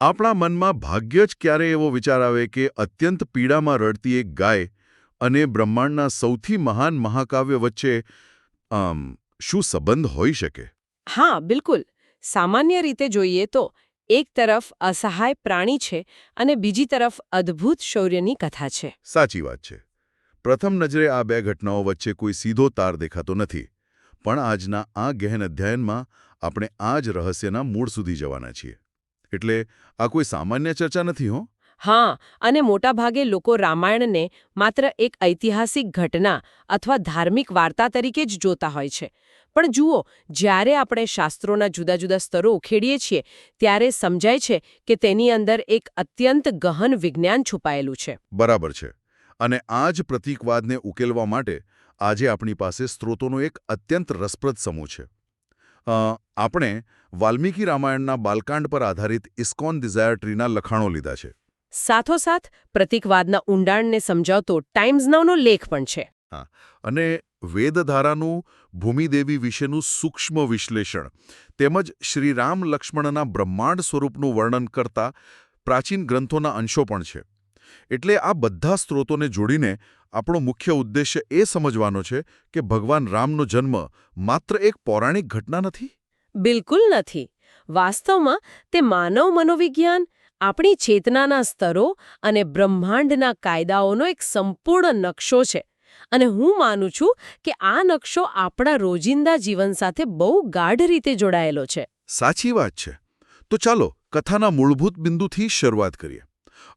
આપણા મનમાં ભાગ્યે જ ક્યારે એવો વિચાર આવે કે અત્યંત પીડામાં રડતી એક ગાય અને બ્રહ્માંડના સૌથી મહાન મહાકાવ્ય વચ્ચે શું સંબંધ હોઈ શકે? હા, બિલકુલ. સામાન્ય રીતે જોઈએ તો એક તરફ અસહાય પ્રાણી છે અને બીજી તરફ અદ્ભુત શૌર્યની કથા છે. સાચી વાત છે. પ્રથમ નજરે આ બે ઘટનાઓ વચ્ચે કોઈ સીધો તાર દેખાતો નથી, પણ આજના આ ગહેન અધ્યયનમાં આપણે આ જ રહસ્યના મૂળ સુધી જવાના છીએ. એટલે આ કોઈ સામાન્ય ચર્ચા નથી હો. હા, અને મોટાભાગે લોકો રામાયણને માત્ર એક ઐતિહાસિક ઘટના અથવા ધાર્મિક વાર્તા તરીકે જ જોતા હોય છે. પણ જુઓ, જ્યારે આપણે શાસ્ત્રોના જુદા જુદા સ્તરો ઉખેડીએ છીએ ત્યારે સમજાય છે કે તેની અંદર એક અત્યંત ગહન વિજ્ઞાન છુપાયેલું છે. બરાબર છે. અને આ જ પ્રતીકવાદને ઉકેલવા માટે આજે આપણી પાસે સ્ત્રોતોનો એક અત્યંત રસપ્રદ સમૂહ છે. આપણે વાલ્મીકી રામાયણના બાલકાંડ પર આધારિત ઇસ્કોન ડિઝાયર ટ્રીના લખાણો લીધા છે. સાથોસાથ પ્રતીકવાદના ઊંડાણને સમજાવતો ટાઈમ્સ નાવનો લેખ પણ છે. હા, અને વેદધારાનું ભૂમિદેવી વિશેનું સૂક્ષ્મ વિશ્લેષણ તેમજ શ્રીરામ લક્ષ્મણના બ્રહ્માંડ સ્વરૂપનું વર્ણન કરતા પ્રાચીન ગ્રંથોના અંશો પણ છે. એટલે આ બધા સ્ત્રોતોને જોડીને આપણો મુખ્ય ઉદ્દેશ્ય એ સમજવાનો છે કે ભગવાન રામનો જન્મ માત્ર એક પૌરાણિક ઘટના નથી. બિલકુલ નથી. વાસ્તવમાં તે માનવ મનોવિજ્ઞાન, આપણી ચેતનાના સ્તરો અને બ્રહ્માંડના કાયદાઓનો એક સંપૂર્ણ નકશો છે. અને હું માનું છું કે આ નકશો આપણા રોજિંદા જીવન સાથે બહુ ગાઢ રીતે જોડાયેલો છે. સાચી વાત છે. તો ચાલો કથાના મૂળભૂત બિંદુથી શરૂઆત કરીએ.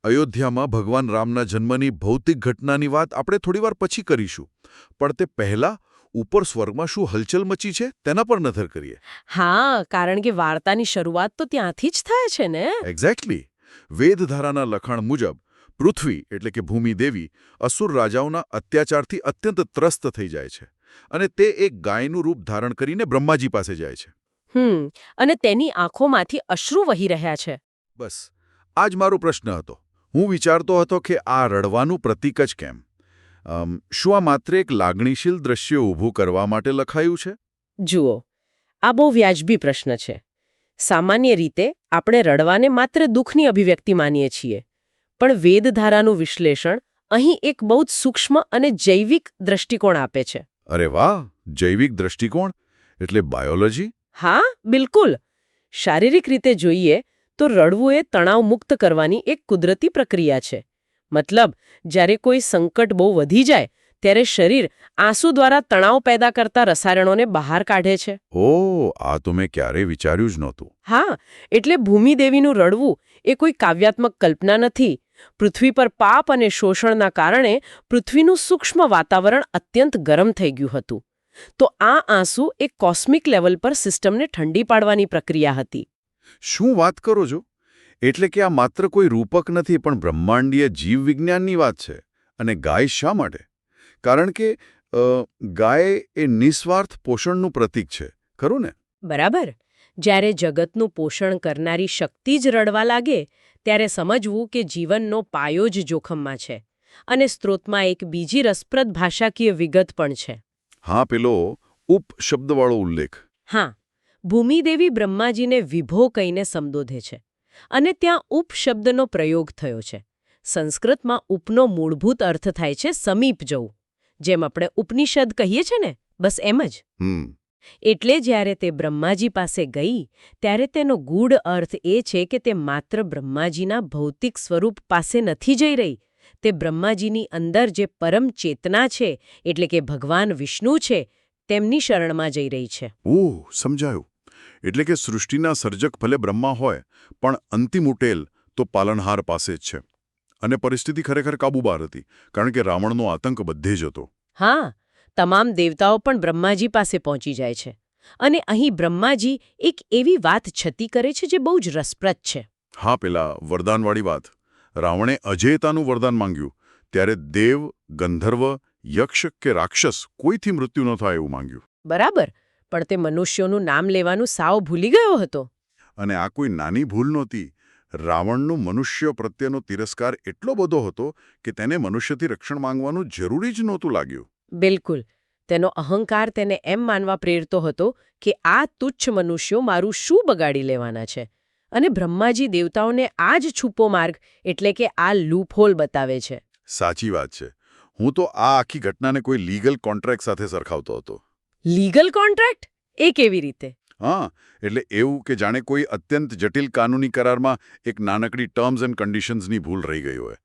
અયોધ્યામાં ભગવાન રામના જન્મની ભૌતિક ઘટનાની વાત આપણે થોડીવાર પછી કરીશું, પણ તે પહેલા ઉપર સ્વર્ગમાં શું હલચલ મચી છે તેના પર નજર કરીએ. હા, કારણ કે વાર્તાની શરૂઆત તો ત્યાંથી જ થાય છે ને. એક્ઝેક્ટલી. વેદધારાના લખાણ મુજબ પૃથ્વી એટલે કે ભૂમિદેવી અસુર રાજાઓના અત્યાચારથી અત્યંત ત્રસ્ત થઈ જાય છે અને તે એક ગાયનું રૂપ ધારણ કરીને બ્રહ્માજી પાસે જાય છે. અને તેની આંખોમાંથી અશ્રુ વહી રહ્યા છે. બસ આ જ મારો પ્રશ્ન હતો. હું વિચારતો હતો કે આ રડવાનું પ્રતીક જ કેમ? શું આ માત્ર એક લાગણીશીલ દ્રશ્ય ઊભું કરવા માટે લખાયું છે? જુઓ, આ બહુ વ્યાજબી પ્રશ્ન છે. સામાન્ય રીતે આપણે રડવાને માત્ર દુઃખની અભિવ્યક્તિ માનીએ છીએ. પણ વેદધારાનું વિશ્લેષણ અહીં એક બહુ જ સૂક્ષ્મ અને જૈવિક દૃષ્ટિકોણ આપે છે. અરે વાહ! જૈવિક દૃષ્ટિકોણ એટલે બાયોલોજી? હા, બિલકુલ. શારીરિક રીતે જોઈએ તો રડવું એ તણાવ મુક્ત કરવાની એક કુદરતી પ્રક્રિયા છે. મતલબ, જ્યારે કોઈ સંકટ બહુ વધી જાય ત્યારે શરીર આંસુ દ્વારા તણાવ પેદા કરતા રસાયણોને બહાર કાઢે છે. ઓહ, આ તો મેં ક્યારેય વિચાર્યું જ નહોતું. હા, એટલે ભૂમિદેવીનું રડવું એ કોઈ કાવ્યાત્મક કલ્પના નથી. પૃથ્વી પર પાપ અને શોષણના કારણે પૃથ્વીનું સૂક્ષ્મ વાતાવરણ અત્યંત ગરમ થઈ ગયું હતું. તો આ આંસુ એક કોસ્મિક લેવલ પર સિસ્ટમને ઠંડી પાડવાની પ્રક્રિયા હતી. શું વાત કરો છો? એટલે કે આ માત્ર કોઈ રૂપક નથી પણ બ્રહ્માંડીય જીવવિજ્ઞાનની વાત છે. અને ગાય શા માટે? કારણ કે ગાય એ નિસ્વાર્થ પોષણનું પ્રતીક છે, ખરું ને? બરાબર. જ્યારે જગતનું પોષણ કરનારી શક્તિ જ રડવા લાગે ત્યારે સમજવું કે જીવનનો પાયો જ જોખમમાં છે. અને સ્ત્રોતમાં એક બીજી રસપ્રદ ભાષાકીય વિગત પણ છે. હા, પેલો ઉપ શબ્દવાળો ઉલ્લેખ. હા, ભૂમિદેવી બ્રહ્માજીને વિભો કહીને સંબોધે છે. અને ત્યાં ઉપ શબ્દનો પ્રયોગ થયો છે. સંસ્કૃતમાં ઉપનો મૂળભૂત અર્થ થાય છે સમીપ જવું. જેમ આપણે ઉપનિષદ કહીએ છે ને, બસ એમ જ. એટલે જ્યારે તે બ્રહ્માજી પાસે ગઈ ત્યારે તેનો ગૂઢ અર્થ એ છે કે તે માત્ર બ્રહ્માજીના ભૌતિક સ્વરૂપ પાસે નથી જઈ રહી. તે બ્રહ્માજીની અંદર જે પરમ ચેતના છે, એટલે કે ભગવાન વિષ્ણુ છે, તેમની શરણમાં જઈ રહી છે. ઓહ, સમજાયું. એટલે કે સૃષ્ટિના સર્જક ભલે બ્રહ્મા હોય, પણ અંતિમ ઉટેલ તો પાલનહાર પાસે જ છે. અને પરિસ્થિતિ ખરેખર કાબૂબાર હતી, કારણ કે રાવણનો આતંક બધે જ હતો. હા, તમામ દેવતાઓ પણ બ્રહ્માજી પાસે પહોંચી જાય છે. અને અહીં બ્રહ્માજી એક એવી વાત છતી કરે છે જે બહુ જ રસપ્રદ છે. હા, પેલા વરદાનવાળી વાત. રાવણે અજેયતાનું વરદાન માંગ્યું ત્યારે દેવ, ગંધર્વ, યક્ષ કે રાક્ષસ કોઈથી મૃત્યુ ન થાય એવું માંગ્યું. બરાબર. પણ તે મનુષ્યોનું નામ લેવાનું સાવ ભૂલી ગયો હતો. અને આ કોઈ નાની ભૂલ નહોતી. રાવણનું મનુષ્ય પ્રત્યેનો તિરસ્કાર એટલો બધો હતો કે તેને મનુષ્યથી રક્ષણ માંગવાનું જરૂરી જ નહોતું લાગ્યું. બિલકુલ. તેનો અહંકાર તેને એમ માનવા પ્રેરતો હતો કે આ તુચ્છ મનુષ્યો મારું શું બગાડી લેવાના છે. અને બ્રહ્માજી દેવતાઓને આ જ છુપો માર્ગ એટલે કે આ લૂપહોલ બતાવે છે. સાચી વાત છે. હું તો આ આખી ઘટનાને કોઈ લીગલ કોન્ટ્રાક્ટ સાથે સરખાવતો હતો. Legal contract? એ કેવી રીતે? હા, એટલે એવું કે જાણે કોઈ અત્યંત જટિલ કાનૂની કરારમાં એક નાનકડી ટર્મ્સ એન્ડ કન્ડિશન્સની ભૂલ રહી ગઈ હોય.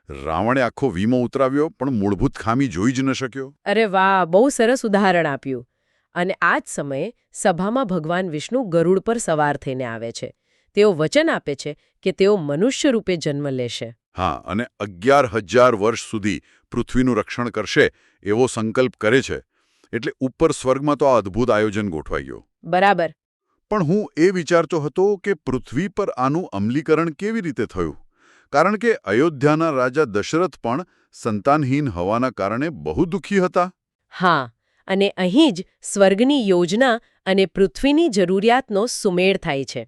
રાવણે આખો વીમો ઉતરાવ્યો પણ મૂળભૂત ખામી જોઈ જ ન શક્યો. અરે વાહ, બહુ સરસ ઉદાહરણ આપ્યું. અને આ જ સમયે સભામાં ભગવાન વિષ્ણુ ગરુડ પર સવાર થઈને આવે છે. તેઓ વચન આપે છે કે તેઓ મનુષ્ય રૂપે જન્મ લેશે. હા, અને 11,000 વર્ષ સુધી પૃથ્વીનું રક્ષણ કરશે એવો સંકલ્પ કરે છે. એટલે ઉપર સ્વર્ગમાં તો આ અદ્ભુત આયોજન ગોઠવાઈ ગયું. બરાબર. પણ હું એ વિચારતો હતો કે પૃથ્વી પર આનું અમલીકરણ કેવી રીતે થયું? કારણ કે અયોધ્યાના રાજા દશરથ પણ સંતાનહીન હોવાના કારણે બહુ દુઃખી હતા. હા, અને અહીં જ સ્વર્ગની યોજના અને પૃથ્વીની જરૂરિયાતનો સુમેળ થાય છે.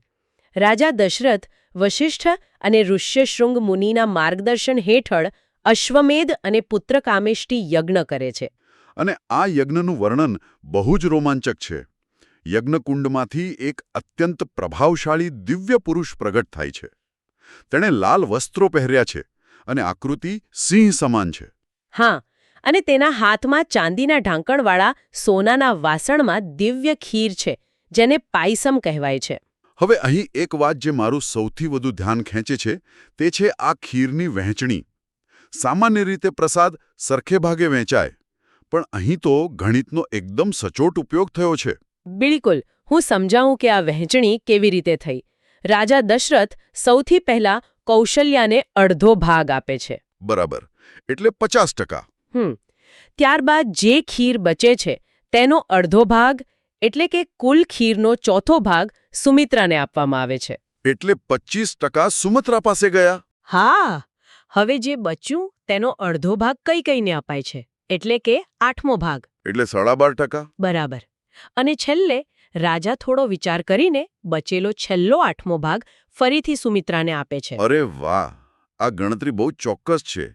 રાજા દશરથ વશિષ્ઠ અને ઋષ્યશૃંગ મુનિના માર્ગદર્શન હેઠળ અશ્વમેધ અને પુત્રકામેષ્ટિ યજ્ઞ કરે છે. અને આ યજ્ઞનું વર્ણન બહુ જ રોમાંચક છે. યજ્ઞકુંડમાંથી એક અત્યંત પ્રભાવશાળી દિવ્ય પુરુષ પ્રગટ થાય છે. તેણે લાલ વસ્ત્રો પહેર્યા છે અને આકૃતિ સિંહ સમાન છે. હા, અને તેના હાથમાં ચાંદીના ઢાંકણવાળા સોનાના વાસણમાં દિવ્ય ખીર છે, જેને પાયસમ કહેવાય છે. હવે અહીં એક વાત જે મારું સૌથી વધુ ધ્યાન ખેંચે છે તે છે આ ખીરની વહેંચણી. સામાન્ય રીતે પ્રસાદ સરખે ભાગે વહેંચાય, પણ અહીં તો ગણિતનો એકદમ સચોટ ઉપયોગ થયો છે. બિલકુલ. હું સમજાવું કે આ વહેંચણી કેવી રીતે થઈ. રાજા દશરથ સૌથી પહેલા કૌશલ્યાને અડધો ભાગ આપે છે. બરાબર, એટલે 50%. ત્યારબાદ જે ખીર બચે છે તેનો અડધો ભાગ એટલે કે કુલ ખીરનો ચોથો ભાગ સુમિત્રાને આપવામાં આવે છે. એટલે 25% સુમત્રા પાસે ગયા. હા, હવે જે બચ્યું તેનો અડધો ભાગ કઈને અપાય છે, એટલે કે 8મો ભાગ. એટલે 12.5%. બરાબર. અને છેલ્લે રાજા થોડો વિચાર કરીને બચેલો છેલ્લો 8મો ભાગ ફરીથી સુમિત્રાને આપે છે. અરે વાહ, આ ગણતરી બહુ ચોક્કસ છે.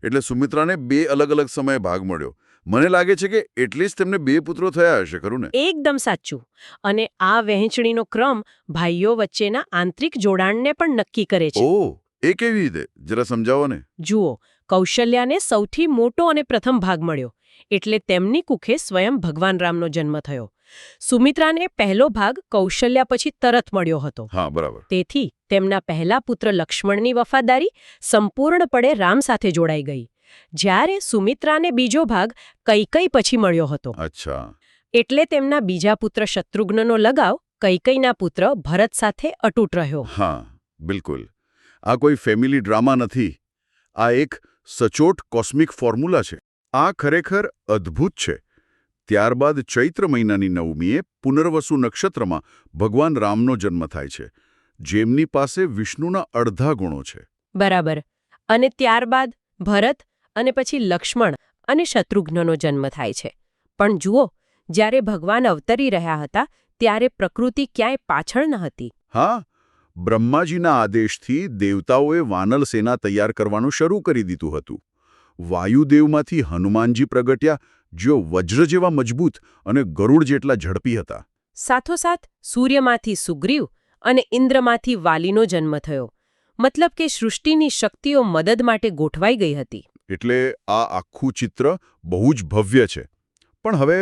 એટલે સુમિત્રાને 2 અલગ-અલગ સમયે ભાગ મળ્યો. મને લાગે છે કે એટલે જ તેમને 2 પુત્રો થયા હશે, ખરું ને? એકદમ સાચું. અને આ વહેંચણીનો ક્રમ ભાઈઓ વચ્ચેના આંતરિક જોડાણને પણ નક્કી કરે છે. ઓહ, એ કેવી રીતે? જરા સમજાવો ને. જુઓ, કૌશલ્યાને સૌથી મોટો અને પ્રથમ ભાગ મળ્યો, એટલે તેમની કુખે સ્વયં ભગવાન રામનો જન્મ થયો. સુમિત્રાને પહેલો ભાગ કૌશલ્યા પછી તરત મળ્યો હતો. હા, બરાબર. તેથી તેમના પહેલા પુત્ર લક્ષ્મણની વફાદારી સંપૂર્ણપણે રામ સાથે જોડાઈ ગઈ. જ્યારે સુમિત્રાને બીજો ભાગ કૈકેયી પછી મળ્યો હતો. અચ્છા. એટલે તેમના બીજા પુત્ર શત્રુઘ્નનો લગાવ કૈકેયીના પુત્ર ભરત સાથે અતૂટ રહ્યો. હા, બિલકુલ. આ કોઈ ફેમિલી ડ્રામા નથી. આ એક સચોટ કોસ્મિક ફોર્મ્યુલા છે. આ ખરેખર અદ્ભુત છે. ત્યારબાદ ચૈત્ર મહિનાની 9મીએ પુનર્વસુ નક્ષત્રમાં ભગવાન રામનો જન્મ થાય છે, જેમની પાસે વિષ્ણુના અડધા ગુણો છે. બરાબર. અને ત્યારબાદ ભરત અને પછી લક્ષ્મણ અને શત્રુઘ્નનો જન્મ થાય છે. પણ જુઓ, જ્યારે ભગવાન અવતરી રહ્યા હતા ત્યારે પ્રકૃતિ ક્યાંય પાછળ ન હતી. હા, બ્રહ્માજીના આદેશથી દેવતાઓએ વાનર સેના તૈયાર કરવાનું શરૂ કરી દીધું હતું. વાયુદેવમાંથી હનુમાનજી પ્રગટ્યા, જેઓ વજ્ર જેવા મજબૂત અને ગરુડ જેટલા ઝડપી હતા. સાથોસાથ સૂર્યમાંથી સુગ્રીવ અને ઇન્દ્રમાંથી વાલીનો જન્મ થયો. મતલબ કે સૃષ્ટિની શક્તિઓ મદદ માટે ગોઠવાઈ ગઈ હતી. એટલે આ આખું ચિત્ર બહુ જ ભવ્ય છે. પણ હવે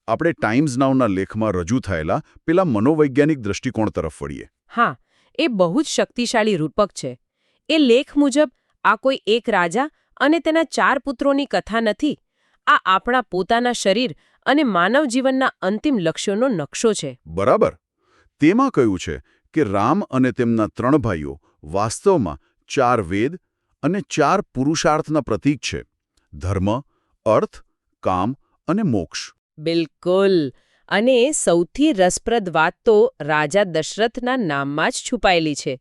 આપણે ટાઈમ્સ નાવના લેખમાં રજૂ થયેલા પેલા મનોવૈજ્ઞાનિક દૃષ્ટિકોણ તરફ વળીએ. હા, એ બહુ જ શક્તિશાળી રૂપક છે. એ લેખ મુજબ આ કોઈ એક રાજા અને તેના 4 પુત્રોની કથા નથી. આ આપણા પોતાના શરીર અને માનવ જીવનના અંતિમ લક્ષ્યોનો નકશો છે. બરાબર. તેમાં કહ્યું છે કે રામ અને તેમના 3 ભાઈઓ વાસ્તવમાં 4 વેદ અને 4 પુરુષાર્થના પ્રતીક છે: ધર્મ, અર્થ, કામ અને મોક્ષ. બિલકુલ. અને સૌથી રસપ્રદ વાત તો રાજા દશરથના નામમાં જ છુપાયેલી છે.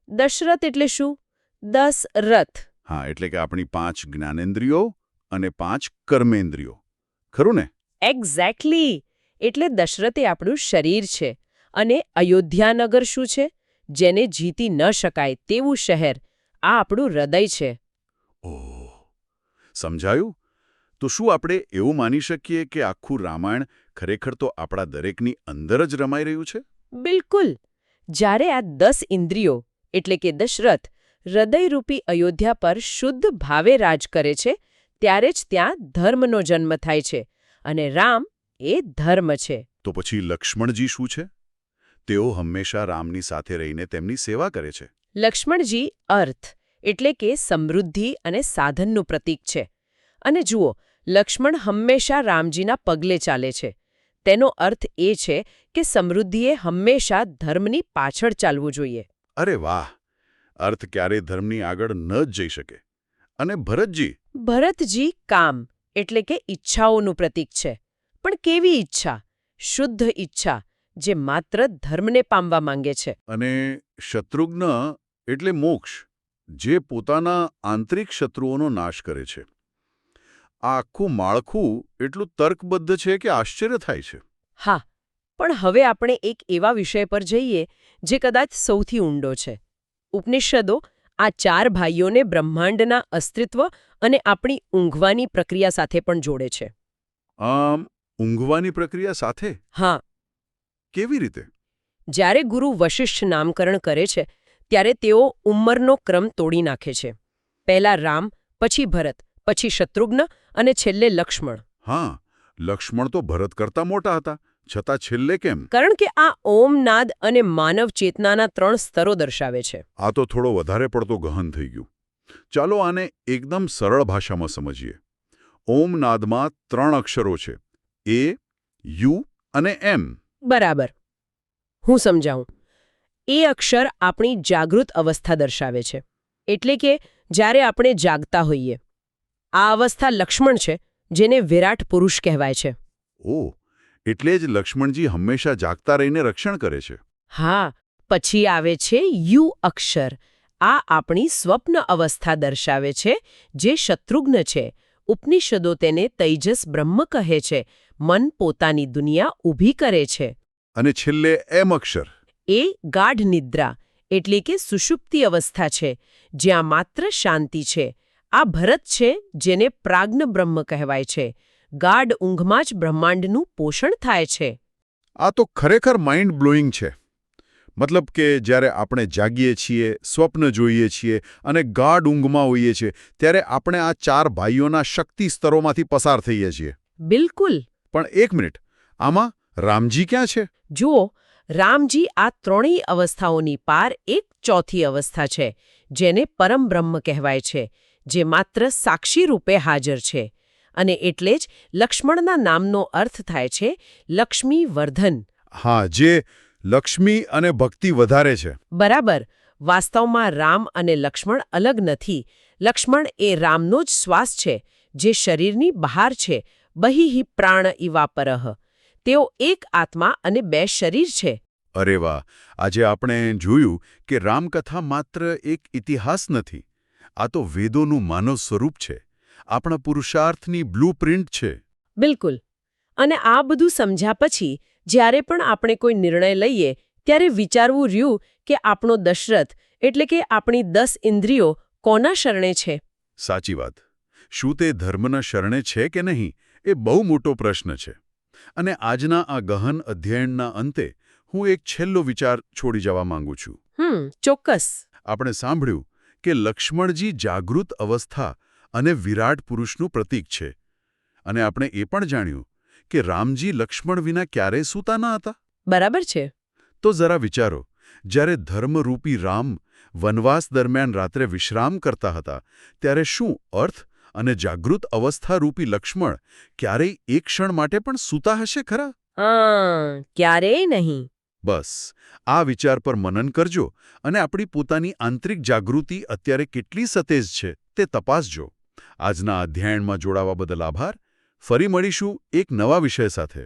દશરથ એટલે શું? 10 રથ. હા, એટલે કે આપણી 5 જ્ઞાનેન્દ્રિયો અને 5 કર્મેન્દ્રિયો. ખરું ને? એક્ઝેક્ટલી. એટલે દશરથ એ આપણું શરીર છે. અને અયોધ્યાનગર શું છે? જેને જીતી ન શકાય તેવું શહેર. આ આપણું હૃદય છે. ઓહ, સમજાયું? તો શું આપણે એવું માની શકીએ કે આખું રામાયણ ખરેખર તો આપણા દરેકની અંદર જ રમાઈ રહ્યું છે? બિલકુલ. જ્યારે આ 10 ઇન્દ્રિયો એટલે કે દશરથ હૃદયરૂપી અયોધ્યા પર શુદ્ધ ભાવે રાજ કરે છે ત્યારે જ ત્યાં ધર્મનો જન્મ થાય છે અને રામ એ ધર્મ છે. તો પછી લક્ષ્મણજી શું છે? તેઓ હંમેશા રામની સાથે રહીને તેમની સેવા કરે છે. લક્ષ્મણજી અર્થ એટલે કે સમૃદ્ધિ અને સાધનનું પ્રતીક છે. અને જુઓ, લક્ષ્મણ હંમેશા રામજીના પગલે ચાલે છે. તેનો અર્થ એ છે કે સમૃદ્ધિએ હંમેશા ધર્મની પાછળ ચાલવું જોઈએ. અરે વાહ! અર્થ ક્યારેય ધર્મની આગળ ન જ જઈ શકે. અને ભરતજી? ભરતજી કામ એટલે કે ઈચ્છાઓનું પ્રતીક છે. પણ કેવી ઈચ્છા? શુદ્ધ ઈચ્છા, જે માત્ર ધર્મને પામવા માંગે છે. અને શત્રુઘ્ન એટલે મોક્ષ, જે પોતાના આંતરિક શત્રુઓનો નાશ કરે છે. આ આખું માળખું એટલું તર્કબદ્ધ છે કે આશ્ચર્ય થાય છે. હા, પણ હવે આપણે એક એવા વિષય પર જઈએ જે કદાચ સૌથી ઊંડો છે. ઉપનિષદો આ 4 ભાઈઓને બ્રહ્માંડના અસ્તિત્વ અને આપણી ઊંઘવાની પ્રક્રિયા સાથે પણ જોડે છે. ઊંઘવાની પ્રક્રિયા સાથે? હા. કેવી રીતે? જ્યારે ગુરુ વશિષ્ઠ નામકરણ કરે છે ત્યારે તેઓ ઉંમરનો ક્રમ તોડી નાખે છે. પહેલા રામ, પછી ભરત, પછી શત્રુઘ્ન અને છેલ્લે લક્ષ્મણ. હા, લક્ષ્મણ તો ભરત કરતા મોટા હતા, છતાં છેલ્લે કેમ? કારણ કે આ ઓમનાદ અને માનવ ચેતનાના 3 સ્તરો દર્શાવે છે. આ તો થોડો વધારે પડતો ગહન થઈ ગયું. ચાલો આને એકદમ સરળ ભાષામાં સમજીએ. ઓમનાદમાં 3 અક્ષરો છે: એ, યુ અને એમ. બરાબર. હું સમજાવું. એ અક્ષર આપણી જાગૃત અવસ્થા દર્શાવે છે. એટલે કે જ્યારે આપણે જાગતા હોઈએ. આ અવસ્થા લક્ષ્મણ છે, જેને વિરાટ પુરુષ કહેવાય છે. ઓહ, એટલે જ લક્ષ્મણજી હંમેશા જાગતા રહીને રક્ષણ કરે છે. હા, પછી આવે છે યુ અક્ષર. આ આપણી સ્વપ્ન અવસ્થા દર્શાવે છે, જે શત્રુઘ્ન છે. ઉપનિષદો તેને તૈજસ બ્રહ્મ કહે છે. મન પોતાની દુનિયા ઊભી કરે છે. અને છેલ્લે એમ અક્ષર. એ ગાઢ નિદ્રા એટલે કે સુષુપ્તિ અવસ્થા છે, જ્યાં માત્ર શાંતિ છે. આ ભરત છે, જેને પ્રાજ્ઞ બ્રહ્મ કહેવાય છે. ગાઢ ઊંઘમાં જ બ્રહ્માંડનું પોષણ થાય છે. આ તો ખરેખર માઇન્ડ બ્લોઈંગ છે. મતલબ કે જ્યારે આપણે જાગીએ છીએ, સ્વપ્ન જોઈએ છીએ અને ગાઢ ઊંઘમાં હોઈએ છીએ, ત્યારે આપણે આ 4 ભાઈઓના શક્તિ સ્તરોમાંથી પસાર થઈએ છીએ. બિલકુલ. પણ એક મિનિટ, આમાં રામજી ક્યાં છે? જુઓ, રામજી આ 3 અવસ્થાઓની પાર એક ચોથી અવસ્થા છે, જેને પરમ બ્રહ્મ કહેવાય છે, જે માત્ર સાક્ષી રૂપે હાજર છે. અને એટલે જ લક્ષ્મણના નામનો અર્થ થાય છે લક્ષ્મી વર્ધન. હા, જે લક્ષ્મી અને ભક્તિ વધારે છે. બરાબર. વાસ્તવમાં રામ અને લક્ષ્મણ અલગ નથી. લક્ષ્મણ એ રામનો જ શ્વાસ છે, જે શરીરની બહાર છે. બહિઃ પ્રાણ ઇવાપરઃ. તેઓ એક આત્મા અને 2 શરીર છે. અરે વાહ! આજે આપણે જોયું કે રામકથા માત્ર એક ઇતિહાસ નથી. આ તો વેદોનું માનવ સ્વરૂપ છે. આપણા પુરુષાર્થની બ્લુપ્રિન્ટ છે. બિલકુલ. અને આ બધું સમજ્યા પછી જ્યારે પણ આપણે કોઈ નિર્ણય લઈએ ત્યારે વિચારવું રહ્યું કે આપણો દશરથ એટલે કે આપણી 10 ઇન્દ્રિયો કોના શરણે છે. સાચી વાત. શું તે ધર્મના શરણે છે કે નહીં, એ બહુ મોટો પ્રશ્ન છે. અને આજના આ ગહન અધ્યયનના અંતે હું એક છેલ્લો વિચાર છોડી જવા માંગુ છું. ચોક્કસ. આપણે સાંભળ્યું કે લક્ષ્મણજી જાગૃત અવસ્થા અને વિરાટ પુરુષનું પ્રતીક છે. અને આપણે એ પણ જાણ્યું કે રામજી લક્ષ્મણ વિના ક્યારેય સૂતા ન હતા. બરાબર છે. તો જરા વિચારો, જ્યારે ધર્મરૂપી રામ વનવાસ દરમિયાન રાત્રે વિશ્રામ કરતા હતા, ત્યારે શું અર્થ અને જાગૃત અવસ્થારૂપી લક્ષ્મણ ક્યારેય એક ક્ષણ માટે પણ સૂતા હશે ખરા? ક્યારેય નહીં. બસ, આ વિચાર પર મનન કરજો અને આપણી પોતાની આંતરિક જાગૃતિ અત્યારે કેટલી સતેજ છે તે તપાસજો. આજના અધ્યયનમાં જોડાવા બદલ આભાર. ફરી મળીશું એક નવા વિષય સાથે.